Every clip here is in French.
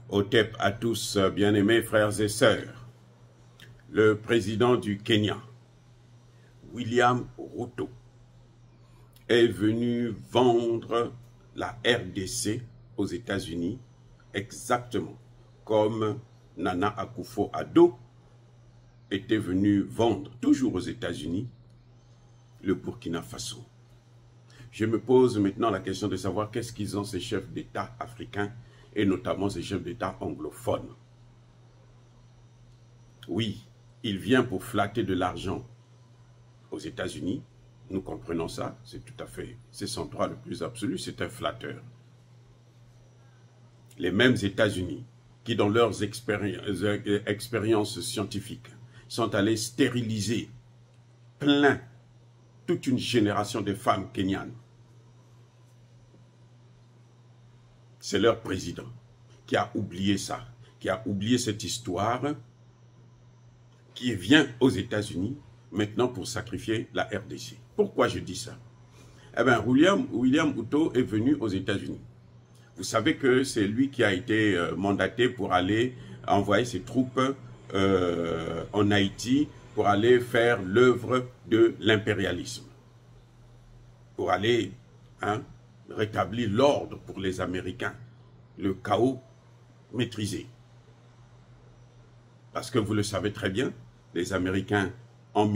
Otep à tous, bien-aimés frères et sœurs. Le président du Kenya, William Ruto, est venu vendre la RDC aux États-Unis exactement comme Nana Akufo-Addo était venu vendre, toujours aux États-Unis, le Burkina Faso. Je me pose maintenant la question de savoir qu'est-ce qu'ils ont ces chefs d'État africains et notamment ces chefs d'État anglophones. Oui, il vient pour flatter de l'argent aux États-Unis. Nous comprenons ça, c'est tout à fait, c'est son droit le plus absolu, c'est un flatteur. Les mêmes États-Unis qui, dans leurs expériences scientifiques, sont allés stériliser toute une génération de femmes kenyanes. C'est leur président qui a oublié ça, qui a oublié cette histoire, qui vient aux États-Unis maintenant pour sacrifier la RDC. Pourquoi je dis ça? Eh bien, William Ruto est venu aux États-Unis. Vous savez que c'est lui qui a été mandaté pour aller envoyer ses troupes en Haïti pour aller faire l'œuvre de l'impérialisme, pour aller rétablir l'ordre pour les Américains, le chaos maîtrisé. Parce que vous le savez très bien, les Américains ont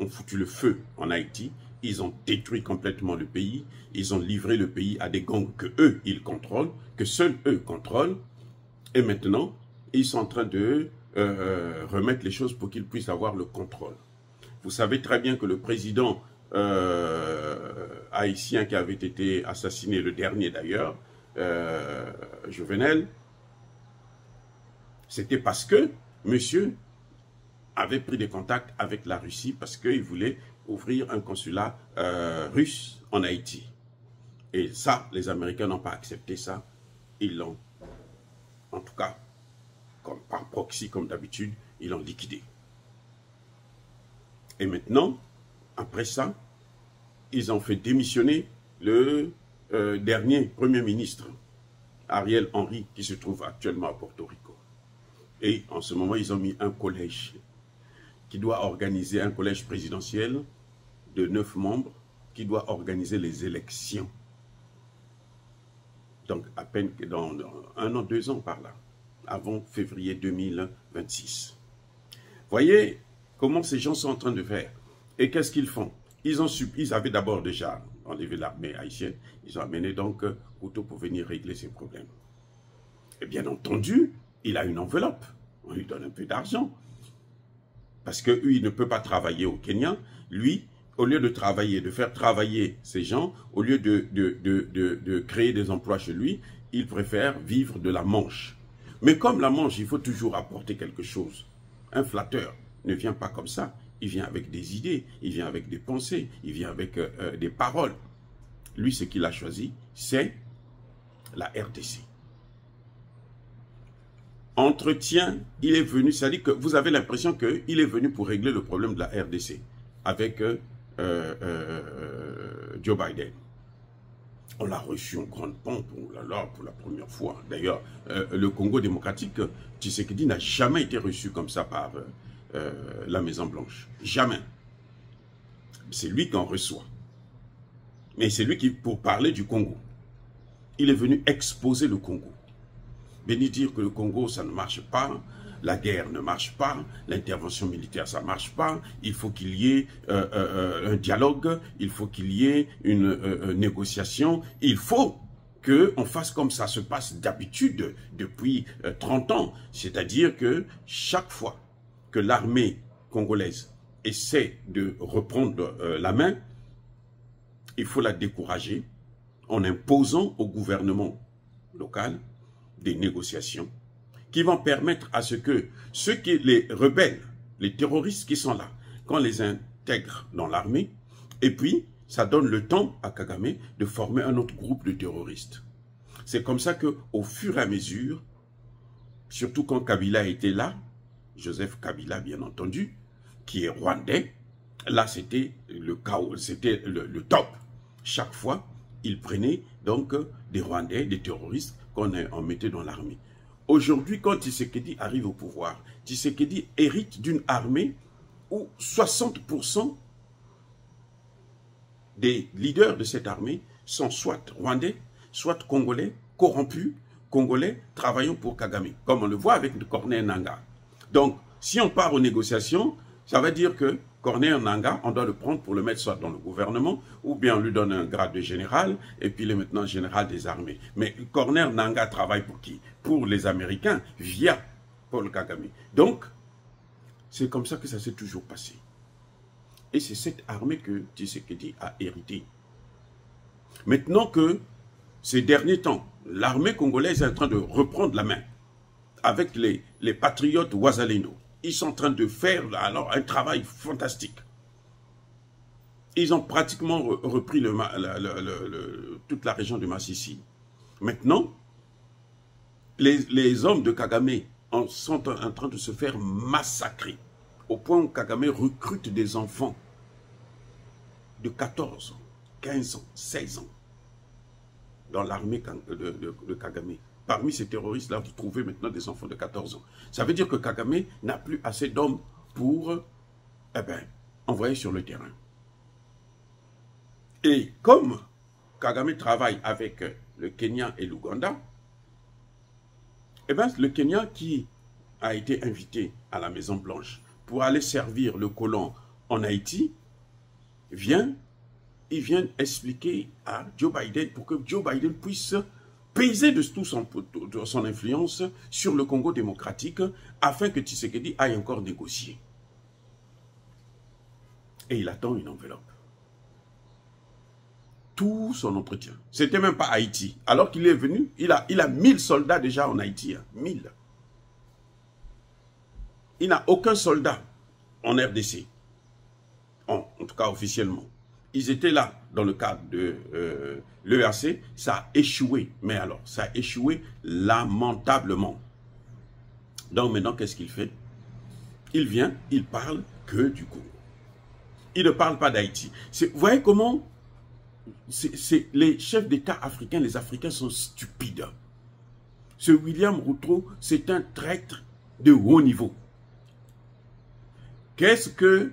foutu le feu en Haïti, ils ont détruit complètement le pays, ils ont livré le pays à des gangs que eux, ils contrôlent, que seuls eux contrôlent, et maintenant, ils sont en train de remettre les choses pour qu'ils puissent avoir le contrôle. Vous savez très bien que le président haïtien qui avait été assassiné, le dernier d'ailleurs, Jovenel, c'était parce que monsieur avait pris des contacts avec la Russie parce qu'il voulait ouvrir un consulat russe en Haïti. Et ça, les Américains n'ont pas accepté ça. Ils l'ont, en tout cas, comme par proxy, comme d'habitude, ils l'ont liquidé. Et maintenant, après ça, ils ont fait démissionner le dernier Premier ministre, Ariel Henry, qui se trouve actuellement à Porto Rico. Et en ce moment, ils ont mis un collège qui doit organiser un collège présidentiel de 9 membres qui doit organiser les élections. Donc, à peine que dans 1 an, 2 ans par là, avant février 2026. Voyez comment ces gens sont en train de faire. Et qu'est-ce qu'ils font? Ils avaient d'abord déjà enlevé l'armée haïtienne. Ils ont amené donc Ruto pour venir régler ces problèmes. Et bien entendu, il a une enveloppe. On lui donne un peu d'argent. Parce que lui, il ne peut pas travailler au Kenya. Lui, au lieu de travailler, de faire travailler ces gens, au lieu de créer des emplois chez lui, il préfère vivre de la manche. Mais comme la manche, il faut toujours apporter quelque chose. Un flatteur ne vient pas comme ça. Il vient avec des idées, il vient avec des pensées, il vient avec des paroles. Lui, ce qu'il a choisi, c'est la RDC. Entretien, il est venu, c'est-à-dire que vous avez l'impression qu'il est venu pour régler le problème de la RDC avec Joe Biden. On l'a reçu en grande pompe, oh là là, pour la première fois. D'ailleurs, le Congo démocratique, Tshisekedi n'a jamais été reçu comme ça par la Maison-Blanche. Jamais. C'est lui qui en reçoit. Mais c'est lui qui, pour parler du Congo, il est venu exposer le Congo. Venir dire que le Congo, ça ne marche pas, la guerre ne marche pas, l'intervention militaire, ça ne marche pas, il faut qu'il y ait un dialogue, il faut qu'il y ait une négociation, il faut qu'on fasse comme ça se passe d'habitude depuis 30 ans. C'est-à-dire que chaque fois que l'armée congolaise essaie de reprendre la main, il faut la décourager en imposant au gouvernement local des négociations qui vont permettre à ce que les rebelles, les terroristes qui sont là, qu'on les intègre dans l'armée, et puis ça donne le temps à Kagame de former un autre groupe de terroristes. C'est comme ça qu'au fur et à mesure, surtout quand Kabila était là, Joseph Kabila bien entendu, qui est rwandais, là c'était le chaos, c'était le top. Chaque fois, il prenait donc des Rwandais, des terroristes qu'on mettait dans l'armée. Aujourd'hui, quand Tshisekedi arrive au pouvoir, Tshisekedi hérite d'une armée où 60% des leaders de cette armée sont soit rwandais, soit congolais, corrompus, congolais travaillant pour Kagame, comme on le voit avec Corneille Nangaa. Donc, si on part aux négociations, ça veut dire que Corneille Nangaa, on doit le prendre pour le mettre soit dans le gouvernement, ou bien on lui donne un grade de général, et puis il est maintenant général des armées. Mais Corneille Nangaa travaille pour qui? Pour les Américains, via Paul Kagame. Donc, c'est comme ça que ça s'est toujours passé. Et c'est cette armée que Tshisekedi a héritée. Maintenant que, ces derniers temps, l'armée congolaise est en train de reprendre la main avec les patriotes Wazalendo. Ils sont en train de faire alors un travail fantastique. Ils ont pratiquement repris toute la région de Massissi. Maintenant, les hommes de Kagame sont en train de se faire massacrer, au point où Kagame recrute des enfants de 14 ans, 15 ans, 16 ans dans l'armée de Kagame. Parmi ces terroristes-là, vous trouvez maintenant des enfants de 14 ans. Ça veut dire que Kagame n'a plus assez d'hommes pour envoyer sur le terrain. Et comme Kagame travaille avec le Kenya et l'Ouganda, le Kenya qui a été invité à la Maison Blanche pour aller servir le colon en Haïti, il vient expliquer à Joe Biden pour que Joe Biden puisse peser de tout son influence sur le Congo démocratique afin que Tshisekedi aille encore négocier. Et il attend une enveloppe. Tout son entretien. C'était même pas Haïti. Alors qu'il est venu, il a 1000 soldats déjà en Haïti. 1000. Il n'a aucun soldat en RDC. En tout cas officiellement. Ils étaient là dans le cadre de l'EAC, ça a échoué. Mais alors, ça a échoué lamentablement. Donc maintenant, qu'est-ce qu'il fait? Il vient, il parle que du Congo. Il ne parle pas d'Haïti. Vous voyez comment les chefs d'État africains, les Africains sont stupides. Ce William Ruto, c'est un traître de haut niveau. Qu'est-ce que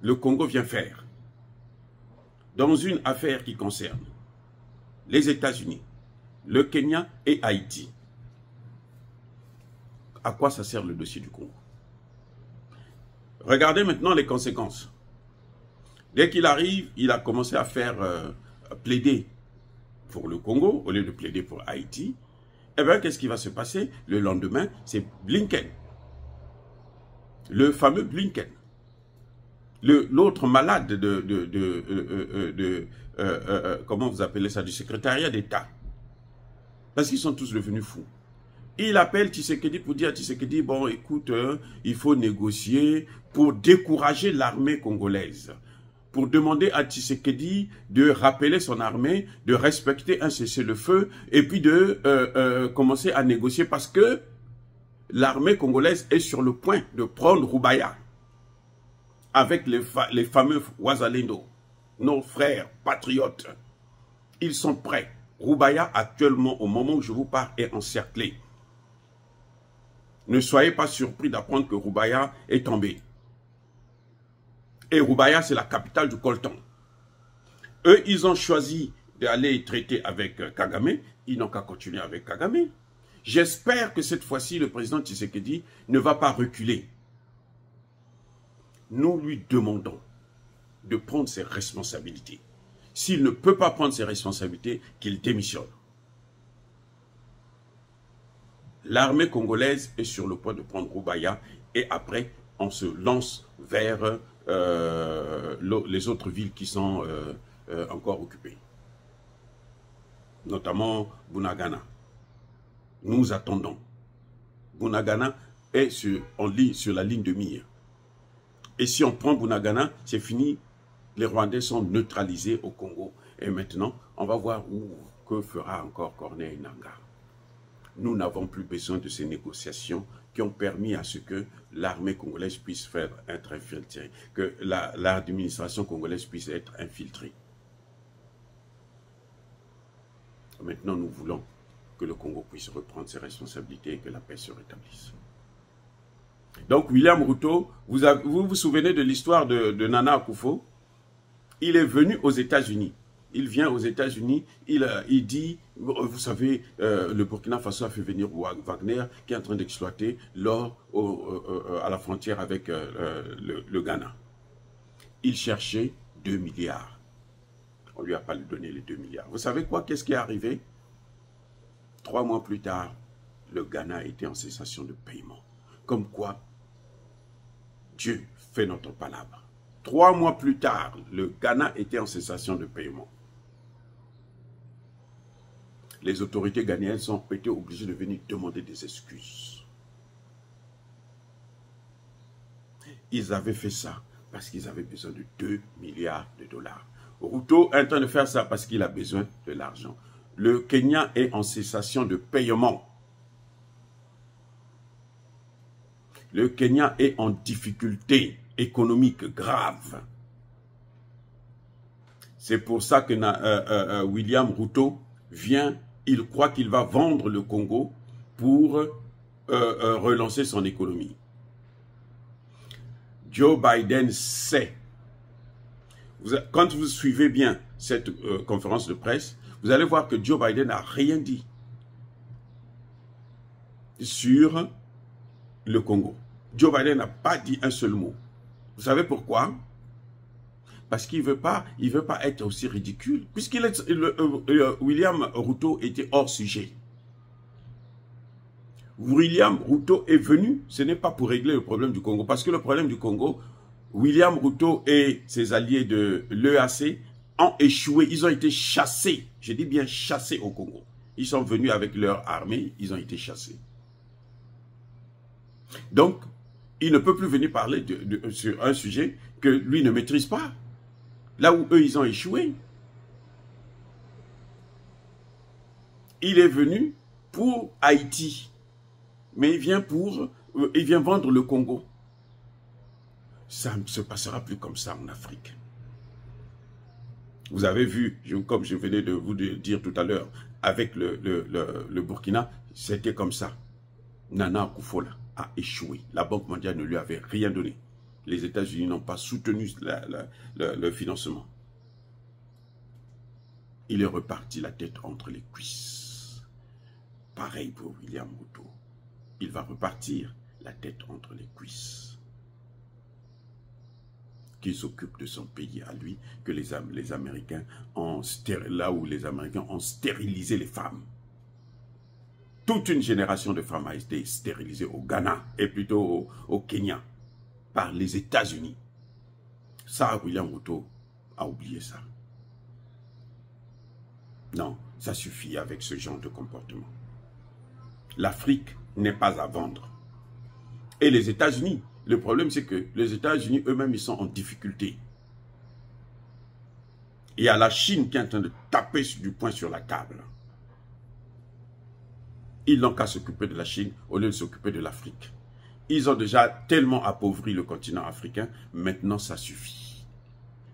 le Congo vient faire dans une affaire qui concerne les États-Unis, le Kenya et Haïti? À quoi ça sert le dossier du Congo? Regardez maintenant les conséquences. Dès qu'il arrive, il a commencé à faire plaider pour le Congo au lieu de plaider pour Haïti. Eh bien, qu'est-ce qui va se passer? Le lendemain, c'est Blinken. Le fameux Blinken. L'autre malade comment vous appelez ça, du secrétariat d'État. Parce qu'ils sont tous devenus fous. Il appelle Tshisekedi pour dire à Tshisekedi, bon écoute, il faut négocier pour décourager l'armée congolaise. Pour demander à Tshisekedi de rappeler son armée, de respecter un cessez-le-feu et puis de commencer à négocier parce que l'armée congolaise est sur le point de prendre Roubaïa avec les fameux Wazalendo, nos frères patriotes. Ils sont prêts. Roubaïa, actuellement, au moment où je vous parle, est encerclé. Ne soyez pas surpris d'apprendre que Roubaïa est tombé. Et Roubaïa, c'est la capitale du coltan. Eux, ils ont choisi d'aller traiter avec Kagame. Ils n'ont qu'à continuer avec Kagame. J'espère que cette fois-ci, le président Tshisekedi ne va pas reculer. Nous lui demandons de prendre ses responsabilités. S'il ne peut pas prendre ses responsabilités, qu'il démissionne. L'armée congolaise est sur le point de prendre Roubaïa et après, on se lance vers les autres villes qui sont encore occupées. Notamment Bunagana. Nous attendons. Bunagana est sur la ligne de mire. Et si on prend Bunagana, c'est fini. Les Rwandais sont neutralisés au Congo. Et maintenant, on va voir que fera encore Corneille Nangaa. Nous n'avons plus besoin de ces négociations qui ont permis à ce que l'armée congolaise puisse être infiltrée, que l'administration congolaise puisse être infiltrée. Maintenant, nous voulons que le Congo puisse reprendre ses responsabilités et que la paix se rétablisse. Donc William Ruto, vous vous souvenez de l'histoire de Nana Akufo? Il est venu aux États-Unis. Il vient aux États-Unis, il dit, vous savez, le Burkina Faso a fait venir Wagner qui est en train d'exploiter l'or à la frontière avec le Ghana. Il cherchait 2 milliards. On ne lui a pas donné les 2 milliards. Vous savez quoi? Qu'est-ce qui est arrivé? 3 mois plus tard, le Ghana était en cessation de paiement. Comme quoi, Dieu fait notre palabre. 3 mois plus tard, le Ghana était en cessation de paiement. Les autorités ghanéennes ont été obligées de venir demander des excuses. Ils avaient fait ça parce qu'ils avaient besoin de 2 milliards de dollars. Ruto est en train de faire ça parce qu'il a besoin de l'argent. Le Kenya est en cessation de paiement. Le Kenya est en difficulté économique grave. C'est pour ça que William Ruto vient, il croit qu'il va vendre le Congo pour relancer son économie. Joe Biden sait. Quand vous suivez bien cette conférence de presse, vous allez voir que Joe Biden n'a rien dit sur le Congo. Joe Biden n'a pas dit un seul mot. Vous savez pourquoi? Parce qu'il ne veut pas être aussi ridicule. William Ruto était hors sujet. William Ruto est venu, ce n'est pas pour régler le problème du Congo. Parce que le problème du Congo, William Ruto et ses alliés de l'EAC ont échoué. Ils ont été chassés. Je dis bien chassés au Congo. Ils sont venus avec leur armée, ils ont été chassés. Donc, il ne peut plus venir parler sur un sujet que lui ne maîtrise pas. Là où eux, ils ont échoué. Il est venu pour Haïti. Mais il vient vendre le Congo. Ça ne se passera plus comme ça en Afrique. Vous avez vu, comme je venais de vous dire tout à l'heure, avec le Burkina, c'était comme ça. Nana Akufo a échoué. La Banque mondiale ne lui avait rien donné. Les États-Unis n'ont pas soutenu le financement. Il est reparti la tête entre les cuisses. Pareil pour William Ruto. Il va repartir la tête entre les cuisses. Qu'il s'occupe de son pays à lui, que les Américains là où les Américains ont stérilisé les femmes. Toute une génération de femmes a été stérilisée au Ghana et plutôt au Kenya par les États-Unis. Ça, William Ruto a oublié ça. Non, ça suffit avec ce genre de comportement. L'Afrique n'est pas à vendre. Et les États-Unis, le problème c'est que les États-Unis eux-mêmes, ils sont en difficulté. Il y a la Chine qui est en train de taper du poing sur la table. Ils n'ont qu'à s'occuper de la Chine au lieu de s'occuper de l'Afrique. Ils ont déjà tellement appauvri le continent africain, maintenant ça suffit.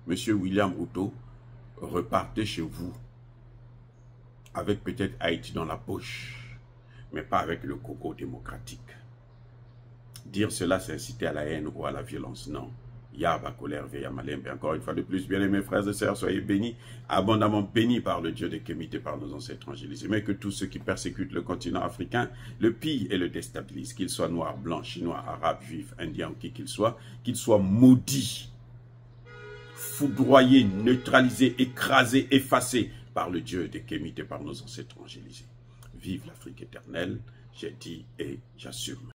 Monsieur William Ruto, repartez chez vous avec peut-être Haïti dans la poche, mais pas avec le Congo démocratique. Dire cela, c'est inciter à la haine ou à la violence, non. Yaba, colère, veille, malembe. Encore une fois de plus, bien aimés frères et sœurs, soyez bénis, abondamment bénis par le Dieu de Kémité, par nos ancêtres angélisés. Mais que tous ceux qui persécutent le continent africain le pillent et le déstabilisent, qu'ils soient noirs, blancs, chinois, arabes, juifs, indiens ou qui qu'ils soient maudits, foudroyés, neutralisés, écrasés, effacés par le Dieu de Kémité, par nos ancêtres angélisés. Vive l'Afrique éternelle, j'ai dit et j'assume.